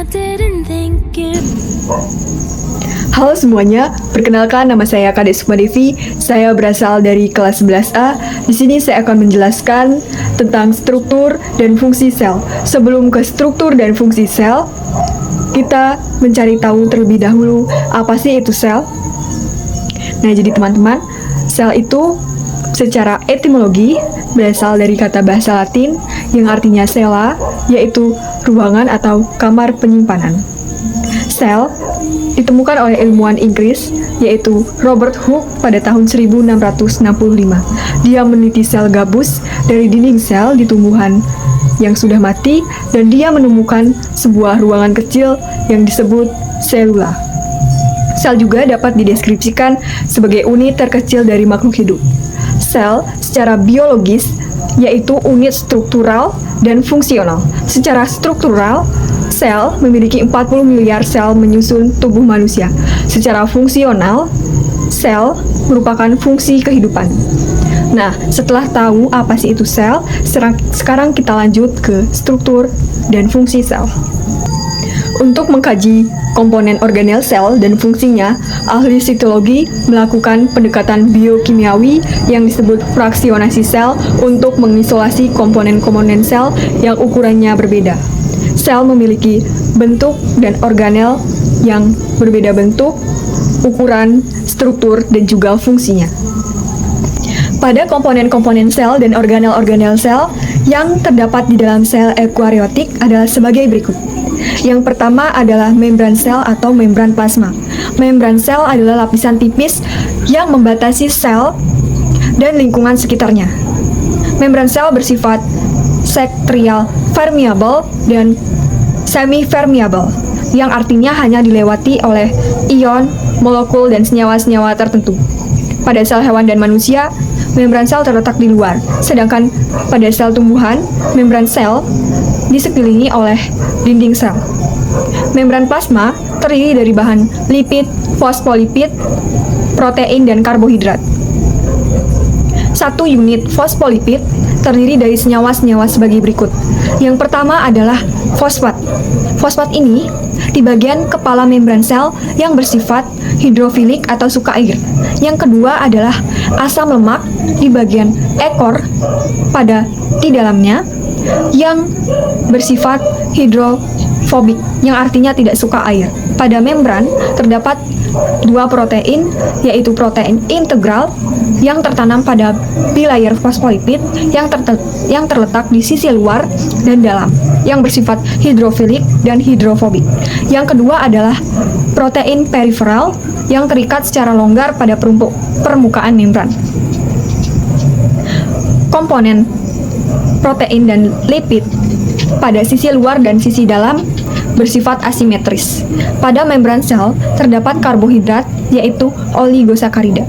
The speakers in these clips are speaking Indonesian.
didn't think it. Halo semuanya, perkenalkan nama saya Kade Sukmadevi. Saya berasal dari kelas 11A. Di sini saya akan menjelaskan tentang struktur dan fungsi sel. Sebelum ke struktur dan fungsi sel, kita mencari tahu terlebih dahulu apa sih itu sel. Nah, jadi teman-teman, sel itu secara etimologi berasal dari kata bahasa Latin yang artinya cella, yaitu ruangan atau kamar penyimpanan. Sel ditemukan oleh ilmuwan Inggris yaitu Robert Hooke pada tahun 1665. Dia meneliti sel gabus dari dinding sel di tumbuhan yang sudah mati dan dia menemukan sebuah ruangan kecil yang disebut selula. Sel juga dapat dideskripsikan sebagai unit terkecil dari makhluk hidup. Sel secara biologis yaitu unit struktural dan fungsional. Secara struktural, sel memiliki 40 miliar sel menyusun tubuh manusia. Secara fungsional, sel merupakan fungsi kehidupan. Nah, setelah tahu apa sih itu sel, sekarang kita lanjut ke struktur dan fungsi sel. Untuk mengkaji komponen organel sel dan fungsinya, ahli sitologi melakukan pendekatan biokimiawi yang disebut fraksionasi sel untuk mengisolasi komponen-komponen sel yang ukurannya berbeda. Sel memiliki bentuk dan organel yang berbeda bentuk, ukuran, struktur, dan juga fungsinya. Pada komponen-komponen sel dan organel-organel sel yang terdapat di dalam sel eukariotik adalah sebagai berikut. Yang pertama adalah membran sel atau membran plasma. Membran sel adalah lapisan tipis yang membatasi sel dan lingkungan sekitarnya. Membran sel bersifat sektrial permeable dan semi-permeable, yang artinya hanya dilewati oleh ion, molekul, dan senyawa-senyawa tertentu. Pada sel hewan dan manusia, membran sel terletak di luar, sedangkan pada sel tumbuhan, membran sel disekelilingi oleh dinding sel. Membran plasma terdiri dari bahan lipid, fosfolipid, protein, dan karbohidrat. Satu unit fosfolipid terdiri dari senyawa-senyawa sebagai berikut. Yang pertama adalah fosfat. Fosfat ini di bagian kepala membran sel yang bersifat hidrofilik atau suka air. Yang kedua adalah asam lemak di bagian ekor pada di dalamnya yang bersifat hidrofobik, yang artinya tidak suka air. Pada membran terdapat dua protein, yaitu protein integral yang tertanam pada bilayer fosfolipid yang terletak di sisi luar dan dalam, yang bersifat hidrofilik dan hidrofobik. Yang kedua adalah protein periferal yang terikat secara longgar pada permukaan membran. Komponen protein dan lipid pada sisi luar dan sisi dalam bersifat asimetris. Pada membran sel terdapat karbohidrat yaitu oligosakarida.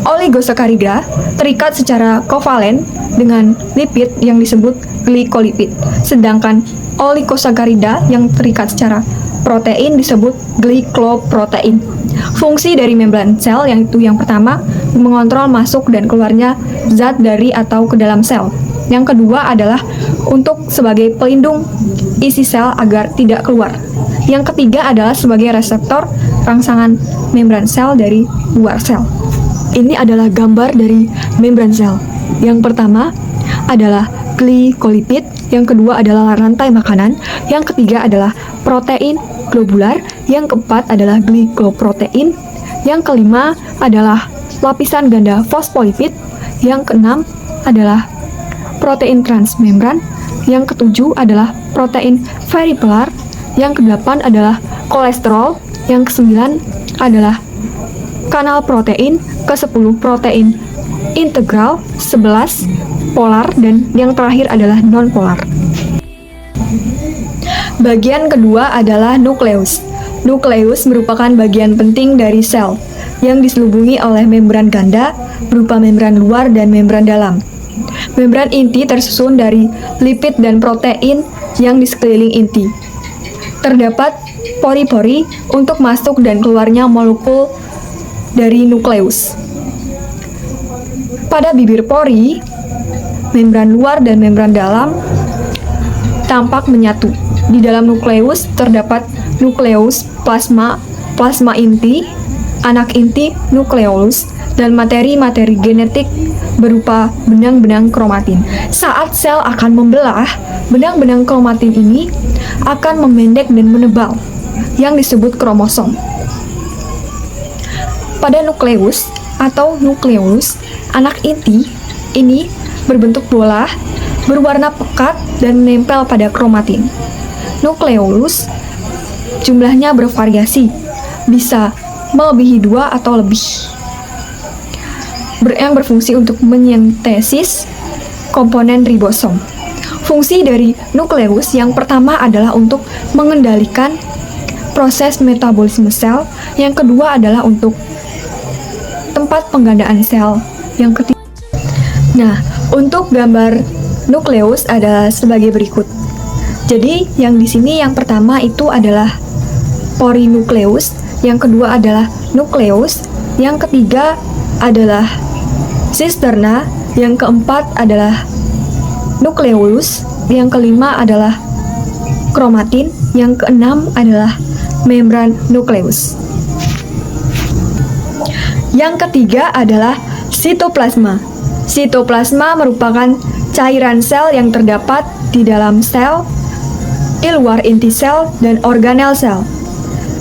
Oligosakarida terikat secara kovalen dengan lipid yang disebut glikolipid, sedangkan oligosakarida yang terikat secara protein disebut glikoprotein. Fungsi dari membran sel yaitu yang pertama mengontrol masuk dan keluarnya zat dari atau ke dalam sel. Yang kedua adalah untuk sebagai pelindung isi sel agar tidak keluar. Yang ketiga adalah sebagai reseptor rangsangan membran sel dari luar sel. Ini adalah gambar dari membran sel. Yang pertama adalah glikolipid, yang kedua adalah rantai makanan, yang ketiga adalah protein globular, yang keempat adalah glikoprotein, yang kelima adalah lapisan ganda fosfolipid, yang keenam adalah protein transmembran, yang ketujuh adalah protein peripelar, yang kedelapan adalah kolesterol, yang kesembilan adalah kanal protein, ke-10 protein integral, 11 polar, dan yang terakhir adalah non-polar. Bagian kedua adalah nukleus. Nukleus merupakan bagian penting dari sel yang diselubungi oleh membran ganda berupa membran luar dan membran dalam. Membran inti tersusun dari lipid dan protein yang di sekeliling inti. Terdapat pori-pori untuk masuk dan keluarnya molekul dari nukleus. Pada bibir pori, membran luar dan membran dalam tampak menyatu. Di dalam nukleus terdapat nukleus, plasma, plasma inti, anak inti, nukleolus, dan materi-materi genetik berupa benang-benang kromatin. Saat sel akan membelah, benang-benang kromatin ini akan memendek dan menebal, yang disebut kromosom. Pada nukleus atau nukleolus, anak inti ini berbentuk bola, berwarna pekat, dan menempel pada kromatin. Nukleolus jumlahnya bervariasi, bisa melebihi 2 atau lebih, yang berfungsi untuk mensintesis komponen ribosom. Fungsi dari nukleus yang pertama adalah untuk mengendalikan proses metabolisme sel, yang kedua adalah untuk tempat penggandaan sel, yang ketiga. Nah, untuk gambar nukleus adalah sebagai berikut. Jadi, yang di sini yang pertama itu adalah porinukleus, yang kedua adalah nukleus, yang ketiga adalah sisterna, yang keempat adalah nukleolus, yang kelima adalah kromatin, yang keenam adalah membran nukleus. Yang ketiga adalah sitoplasma. Sitoplasma merupakan cairan sel yang terdapat di dalam sel, di luar inti sel, dan organel sel.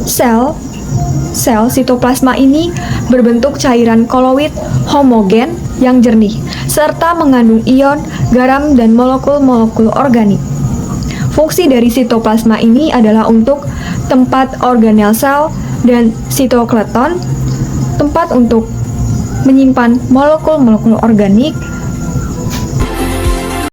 Sel sitoplasma ini berbentuk cairan koloid homogen yang jernih, serta mengandung ion, garam, dan molekul-molekul organik. Fungsi dari sitoplasma ini adalah untuk tempat organel sel dan sitoskeleton, tempat untuk menyimpan molekul-molekul organik,